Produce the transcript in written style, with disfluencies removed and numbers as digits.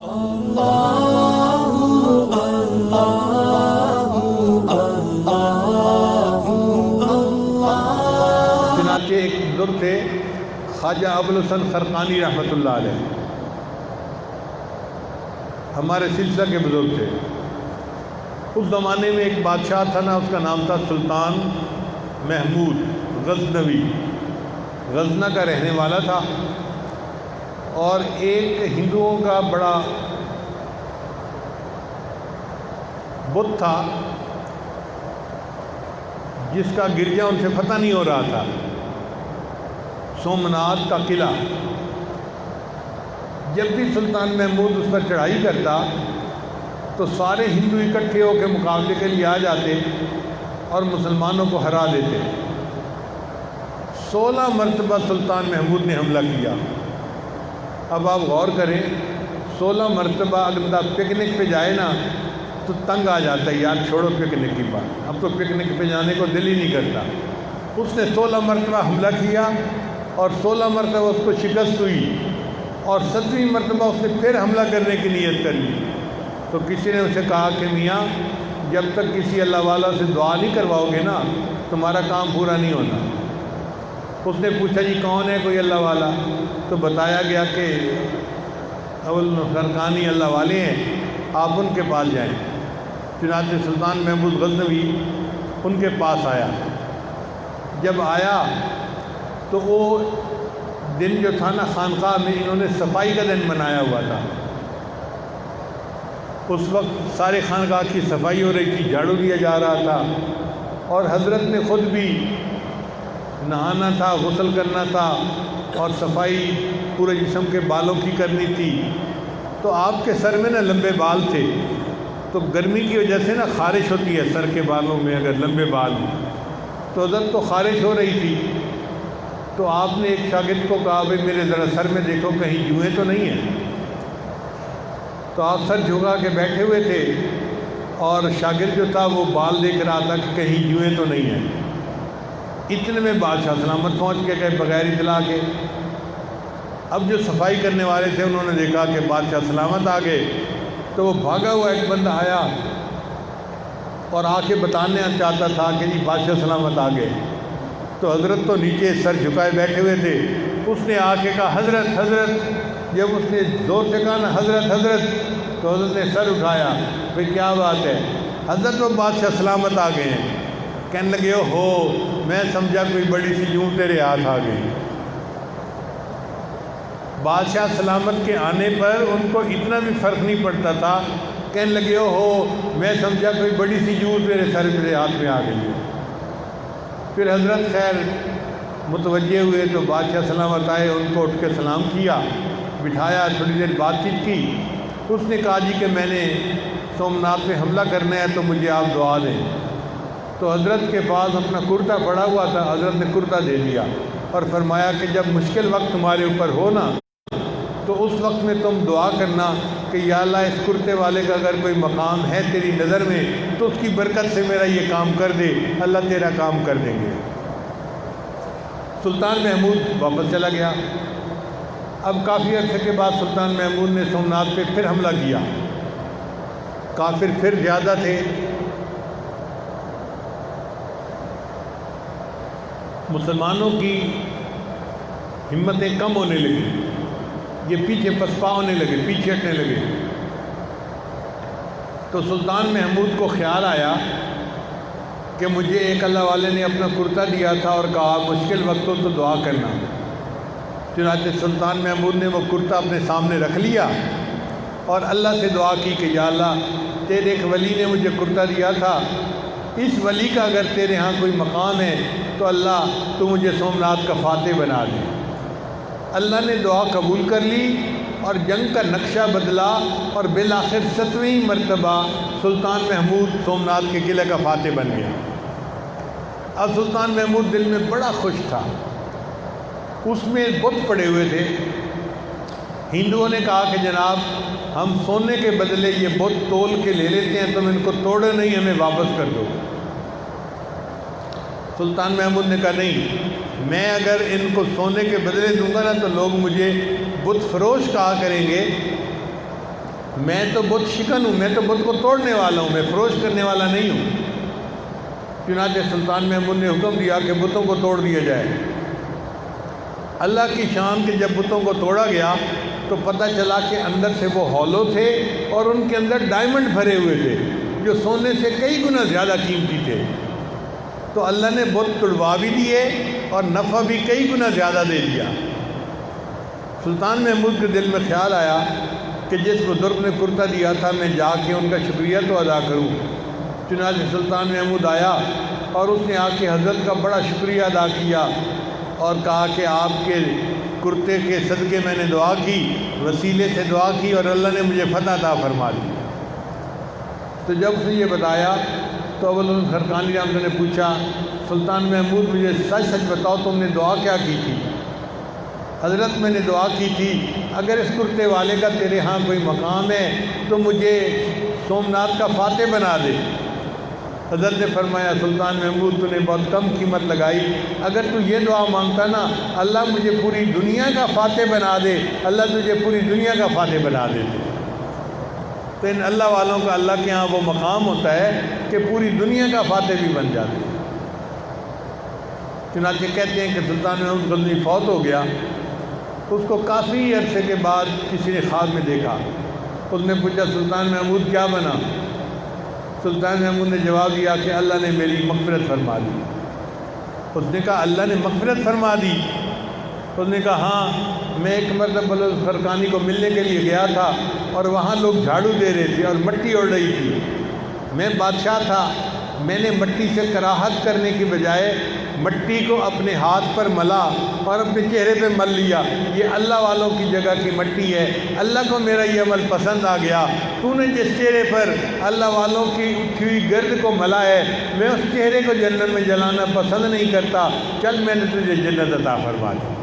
چنانچہ ایک بزرگ تھے خواجہ ابوالحسن خرقانی رحمۃ اللہ علیہ، ہمارے سلسلہ کے بزرگ تھے۔ اس زمانے میں ایک بادشاہ تھا نا، اس کا نام تھا سلطان محمود غزنوی، غزنہ کا رہنے والا تھا، اور ایک ہندوؤں کا بڑا بت تھا جس کا گرجا ان سے فتح نہیں ہو رہا تھا، سومناتھ کا قلعہ۔ جب بھی سلطان محمود اس پر چڑھائی کرتا تو سارے ہندو اکٹھے ہو کے مقابلے کے لیے آ جاتے اور مسلمانوں کو ہرا دیتے۔ 16 مرتبہ سلطان محمود نے حملہ کیا۔ اب آپ غور کریں، 16 مرتبہ اگر بندہ پکنک پہ جائے نا تو تنگ آ جاتا ہے، یار چھوڑو پکنک کی بات، اب تو پکنک پہ جانے کو دل ہی نہیں کرتا۔ اس نے 16 مرتبہ حملہ کیا اور 16 مرتبہ اس کو شکست ہوئی، اور 7ویں مرتبہ اس نے پھر حملہ کرنے کی نیت کر لی۔ تو کسی نے اسے کہا کہ میاں، جب تک کسی اللہ والا سے دعا نہیں کرواؤ گے نا تمہارا کام پورا نہیں ہونا۔ اس نے پوچھا جی کون ہے کوئی اللہ والا؟ تو بتایا گیا کہ خرقانی اللہ والے ہیں، آپ ان کے پاس جائیں۔ چنانچہ سلطان محمود غزنوی ان کے پاس آیا۔ جب آیا تو وہ دن جو تھا نا، خانقاہ میں انہوں نے صفائی کا دن منایا ہوا تھا۔ اس وقت سارے خانقاہ کی صفائی ہو رہی تھی، جھاڑو دیا جا رہا تھا، اور حضرت نے خود بھی نہانا تھا، غسل کرنا تھا، اور صفائی پورے جسم کے بالوں کی کرنی تھی۔ تو آپ کے سر میں نا لمبے بال تھے، تو گرمی کی وجہ سے نا خارش ہوتی ہے سر کے بالوں میں اگر لمبے بال ہوں، تو حضرت کو خارش ہو رہی تھی۔ تو آپ نے ایک شاگرد کو کہا بھائی میرے ذرا سر میں دیکھو کہیں جوئیں تو نہیں ہیں۔ تو آپ سر جھکا کے بیٹھے ہوئے تھے، اور شاگرد جو تھا وہ بال دیکھ رہا تھا کہ کہیں جوئیں تو نہیں ہیں۔ اتنے میں بادشاہ سلامت پہنچ کے گئے بغیر اطلاع کے۔ اب جو صفائی کرنے والے تھے انہوں نے دیکھا کہ بادشاہ سلامت آ گئے، تو وہ بھاگا ہوا ایک بندہ آیا اور آ کے بتانا چاہتا تھا کہ جی بادشاہ سلامت آ گئے۔ تو حضرت تو نیچے سر جھکائے بیٹھے ہوئے تھے۔ اس نے آ کے کہا حضرت حضرت، جب اس نے زور سے کہا نا حضرت حضرت، تو حضرت نے سر اٹھایا، پھر کیا بات ہے؟ حضرت وہ بادشاہ سلامت آ گئے ہیں۔ کہنے لگے ہو میں سمجھا کوئی بڑی سی جوں تیرے ہاتھ آ گئی۔ بادشاہ سلامت کے آنے پر ان کو اتنا بھی فرق نہیں پڑتا تھا، کہنے لگے ہو میں سمجھا کوئی بڑی سی جوں تیرے سر میرے ہاتھ میں آ گئی ہے۔ پھر حضرت خیر متوجہ ہوئے تو بادشاہ سلامت آئے، ان کو اٹھ کے سلام کیا، بٹھایا، تھوڑی دیر بات چیت کی۔ اس نے کہا جی کہ میں نے سومناتھ میں حملہ کرنا ہے تو مجھے آپ دعا دیں۔ تو حضرت کے پاس اپنا کرتا پڑا ہوا تھا، حضرت نے کرتا دے دیا اور فرمایا کہ جب مشکل وقت تمہارے اوپر ہو نا تو اس وقت میں تم دعا کرنا کہ یا اللہ اس کرتے والے کا اگر کوئی مقام ہے تیری نظر میں تو اس کی برکت سے میرا یہ کام کر دے، اللہ تیرا کام کر دیں گے۔ سلطان محمود واپس چلا گیا۔ اب کافی عرصے کے بعد سلطان محمود نے سومناتھ پہ پھر حملہ کیا۔ کافر پھر زیادہ تھے، مسلمانوں کی ہمتیں کم ہونے لگی، یہ پیچھے پسپا ہونے لگے، پیچھے ہٹنے لگے۔ تو سلطان محمود کو خیال آیا کہ مجھے ایک اللہ والے نے اپنا کرتا دیا تھا اور کہا مشکل وقتوں تو دعا کرنا۔ چنانچہ سلطان محمود نے وہ کرتا اپنے سامنے رکھ لیا اور اللہ سے دعا کی کہ یا اللہ تیرے ایک ولی نے مجھے کرتا دیا تھا، اس ولی کا اگر تیرے ہاں کوئی مقام ہے تو اللہ تو مجھے سومناتھ کا فاتح بنا دے۔ اللہ نے دعا قبول کر لی اور جنگ کا نقشہ بدلا، اور بالآخر 7ویں مرتبہ سلطان محمود سومناتھ کے قلعے کا فاتح بن گیا۔ اب سلطان محمود دل میں بڑا خوش تھا۔ اس میں بت پڑے ہوئے تھے۔ ہندوؤں نے کہا کہ جناب ہم سونے کے بدلے یہ بت تول کے لے لیتے ہیں، تم ان کو توڑو نہیں، ہمیں واپس کر دو۔ سلطان محمود نے کہا نہیں، میں اگر ان کو سونے کے بدلے دوں گا نا تو لوگ مجھے بت فروش کہا کریں گے، میں تو بت شکن ہوں، میں تو بت کو توڑنے والا ہوں، میں فروش کرنے والا نہیں ہوں۔ چنانچہ سلطان محمود نے حکم دیا کہ بتوں کو توڑ دیا جائے۔ اللہ کی شان کہ جب بتوں کو توڑا گیا تو پتہ چلا کہ اندر سے وہ ہولو تھے اور ان کے اندر ڈائمنڈ بھرے ہوئے تھے جو سونے سے کئی گنا زیادہ قیمتی تھے۔ تو اللہ نے بت توڑوا بھی دیے اور نفع بھی کئی گنا زیادہ دے دیا۔ سلطان محمود کے دل میں خیال آیا کہ جس بزرگ نے کرتا دیا تھا میں جا کے ان کا شکریہ تو ادا کروں۔ چنانچہ سلطان محمود آیا اور اس نے آ کے حضرت کا بڑا شکریہ ادا کیا اور کہا کہ آپ کے کرتے کے صدقے میں نے دعا کی، وسیلے سے دعا کی اور اللہ نے مجھے فتح عطا فرما دی۔ تو جب اس نے یہ بتایا تو اول خرقانی رحمۃ اللہ نے پوچھا سلطان محمود مجھے سچ سچ بتاؤ تم نے دعا کیا کی تھی؟ حضرت میں نے دعا کی تھی اگر اس کرتے والے کا تیرے ہاں کوئی مقام ہے تو مجھے سومناتھ کا فاتح بنا دے۔ حضرت نے فرمایا سلطان محمود تو نے بہت کم قیمت لگائی، اگر تو یہ دعا مانگتا نا اللہ مجھے پوری دنیا کا فاتح بنا دے، اللہ تجھے پوری دنیا کا فاتح بنا دیتے۔ تو ان اللہ والوں کا اللہ کے ہاں وہ مقام ہوتا ہے کہ پوری دنیا کا فاتح بھی بن جاتے۔ چنانچہ کہتے ہیں کہ سلطان محمود غزنوی فوت ہو گیا۔ اس کو کافی عرصے کے بعد کسی نے خواب میں دیکھا۔ اس نے پوچھا سلطان محمود کیا بنا؟ سلطان محمود نے جواب دیا کہ اللہ نے میری مغفرت فرما دی۔ اس نے کہا اللہ نے مغفرت فرما دی؟ اس نے کہا ہاں، میں ایک مرتبہ بلوچ خرقانی کو ملنے کے لیے گیا تھا اور وہاں لوگ جھاڑو دے رہے تھے اور مٹی اڑ رہی تھی۔ میں بادشاہ تھا، میں نے مٹی سے کراہت کرنے کی بجائے مٹی کو اپنے ہاتھ پر ملا اور اپنے چہرے پہ مل لیا، یہ اللہ والوں کی جگہ کی مٹی ہے، اللہ کو میرا یہ عمل پسند آ گیا۔ تو نے جس چہرے پر اللہ والوں کی اٹھی ہوئی گرد کو ملا ہے میں اس چہرے کو جنت میں جلانا پسند نہیں کرتا، چل میں نے تجھے جنت عطا فرما دی۔